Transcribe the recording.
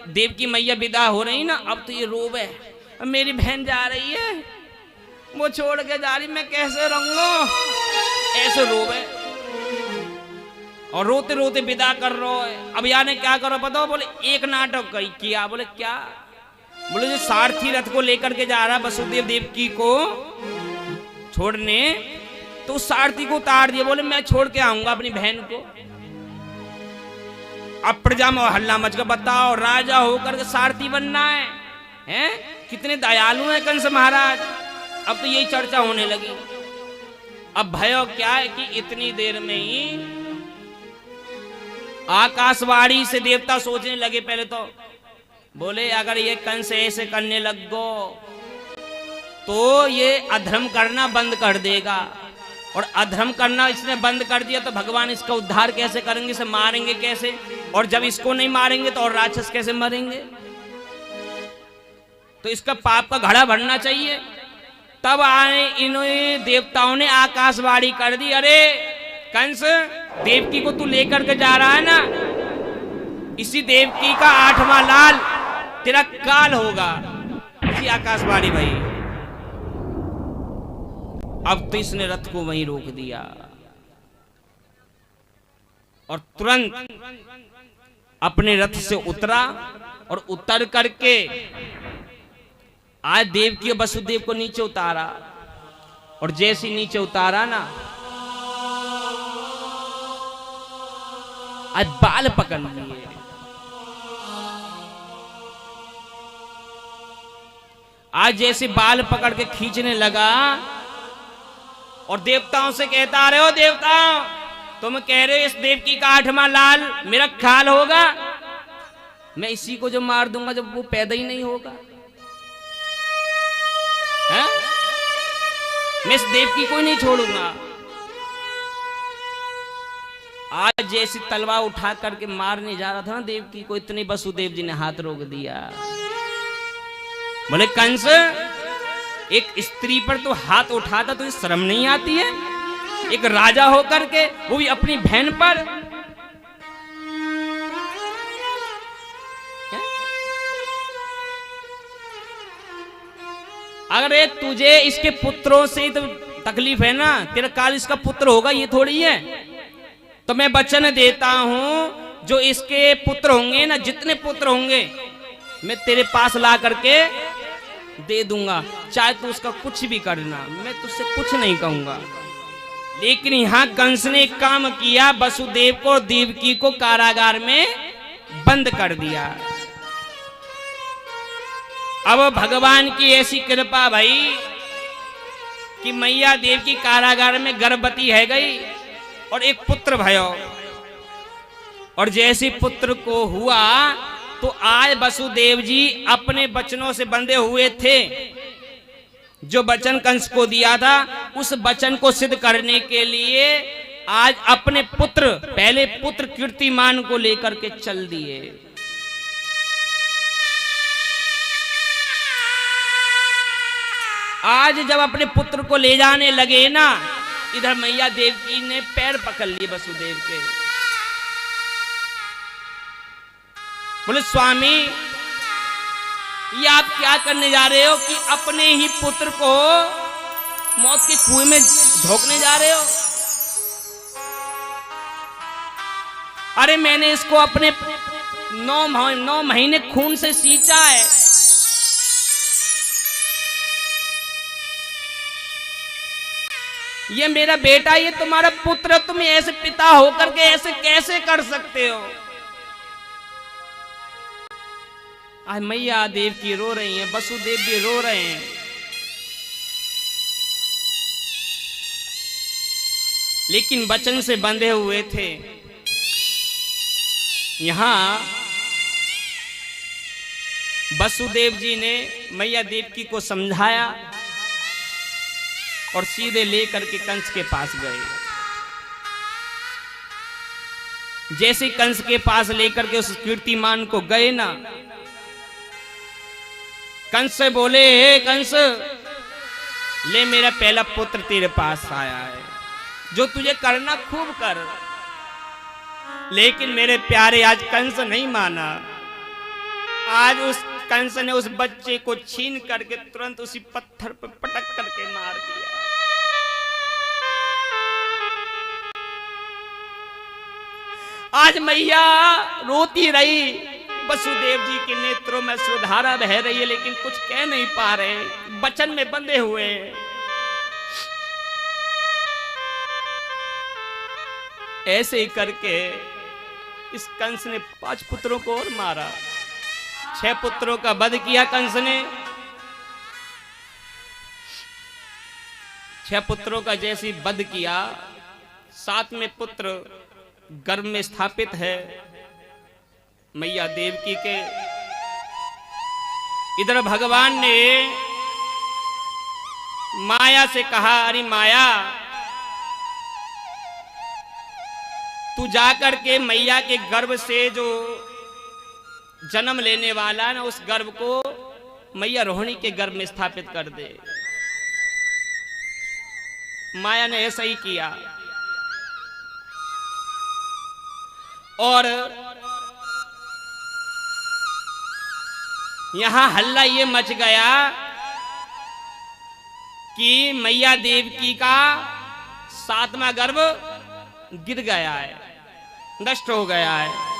देव की मैया विदा हो रही ना, अब तो ये रोवे, अब मेरी बहन जा रही है, वो छोड़ के जा रही, मैं कैसे रहूंगा, ऐसे रोवे और रोते रोते विदा कर रहा है। अब यार ने क्या करो पता हो, बोले एक नाटक किया। बोले क्या? बोले जो सारथी रथ को लेकर के जा रहा वसुदेव देवकी को छोड़ने, तो सारथी को उतार दिया। बोले मैं छोड़ के आऊंगा अपनी बहन को। अब प्रजा में हल्ला मच गया, बताओ राजा होकर के सारथी बनना है, हैं? कितने दयालु हैं कंस महाराज। अब तो यही चर्चा होने लगी। अब भयो क्या है कि इतनी देर में ही आकाशवाणी से देवता सोचने लगे। पहले तो बोले अगर ये कंस ऐसे करने लग गो तो ये अधर्म करना बंद कर देगा, और अधर्म करना इसने बंद कर दिया तो भगवान इसका उद्धार कैसे करेंगे, इसे मारेंगे कैसे, और जब इसको नहीं मारेंगे तो और राक्षस कैसे मरेंगे। तो इसका पाप का घड़ा भरना चाहिए। तब आए इन्होंने देवताओं ने आकाशवाणी कर दी, अरे कंस देवकी को तू लेकर के जा रहा है ना, इसी देवकी का 8वां लाल तेरा काल होगा। इसी आकाशवाणी भाई। अब तो इसने रथ को वहीं रोक दिया और तुरंत अपने रथ से उतरा और उतर करके आज देवकी और वसुदेव को नीचे उतारा। और जैसे नीचे उतारा ना, आज बाल पकड़ लिए। आज जैसे बाल पकड़ के खींचने लगा और देवताओं से कहता, रहे हो देवताओं, तुम कह रहे हो इस देवकी का 8वां लाल मेरा खाल होगा, मैं इसी को जो मार दूंगा जब वो पैदा ही नहीं होगा, है? मैं इस देवकी को ही नहीं छोड़ूंगा। आज जैसी तलवार उठा करके मारने जा रहा था ना देवकी को, इतने वसुदेव जी ने हाथ रोक दिया। बोले कंस, एक स्त्री पर तो हाथ उठाता तो शर्म नहीं आती है? एक राजा होकर के, वो भी अपनी बहन पर। अरे तुझे इसके पुत्रों से तो तकलीफ है ना, तेरा काल इसका पुत्र होगा, ये थोड़ी है। तो मैं वचन देता हूं जो इसके पुत्र होंगे ना, जितने पुत्र होंगे मैं तेरे पास ला करके दे दूंगा, चाहे तू उसका कुछ भी करना, मैं तुझसे कुछ नहीं कहूंगा। लेकिन यहां कंस ने एक काम किया, वसुदेव को देवकी को कारागार में बंद कर दिया। अब भगवान की ऐसी कृपा भाई कि मैया देवकी कारागार में गर्भवती है गई और एक पुत्र भयो। और जैसे पुत्र को हुआ तो आज वसुदेव जी अपने वचनों से बंधे हुए थे। जो वचन कंस को दिया था उस वचन को सिद्ध करने के लिए आज अपने पुत्र, पहले पुत्र कीर्तिमान को लेकर के चल दिए। आज जब अपने पुत्र को ले जाने लगे ना, इधर मैया देवकी ने पैर पकड़ लिए वसुदेव के। बोले स्वामी, ये आप क्या करने जा रहे हो कि अपने ही पुत्र को मौत के कुएं में झोंकने जा रहे हो? अरे मैंने इसको अपने 9 महीने खून से सींचा है। ये मेरा बेटा, ये तुम्हारा पुत्र, तुम ऐसे पिता होकर के ऐसे कैसे कर सकते हो? आज मैया देवकी रो रही हैं, वसुदेव भी रो रहे हैं। लेकिन वचन से बंधे हुए थे। यहां वसुदेव जी ने मैया देवकी को समझाया और सीधे लेकर के कंस के पास गए। जैसे कंस के पास लेकर के उस कीर्तिमान को गए ना, कंस से बोले, हे कंस, ले मेरा पहला पुत्र तेरे पास आया है, जो तुझे करना खूब कर। लेकिन मेरे प्यारे आज कंस नहीं माना। आज उस कंस ने उस बच्चे को छीन करके तुरंत उसी पत्थर पर पटक करके मार दिया। आज मैया रोती रही, वसुदेव जी के नेत्रों में सुधारा बह रही है, लेकिन कुछ कह नहीं पा रहे, वचन में बंधे हुए। ऐसे ही करके इस कंस ने 5 पुत्रों को और मारा। 6 पुत्रों का वध किया कंस ने। 6 पुत्रों का जैसे वध किया, 7वें पुत्र गर्भ में स्थापित है मैया देवकी के। इधर भगवान ने माया से कहा, अरे माया, तू जाकर के मैया के गर्भ से जो जन्म लेने वाला ना, उस गर्भ को मैया रोहिणी के गर्भ में स्थापित कर दे। माया ने ऐसा ही किया और यहां हल्ला ये मच गया कि मैया देवकी का 7वां गर्भ गिर गया है, नष्ट हो गया है।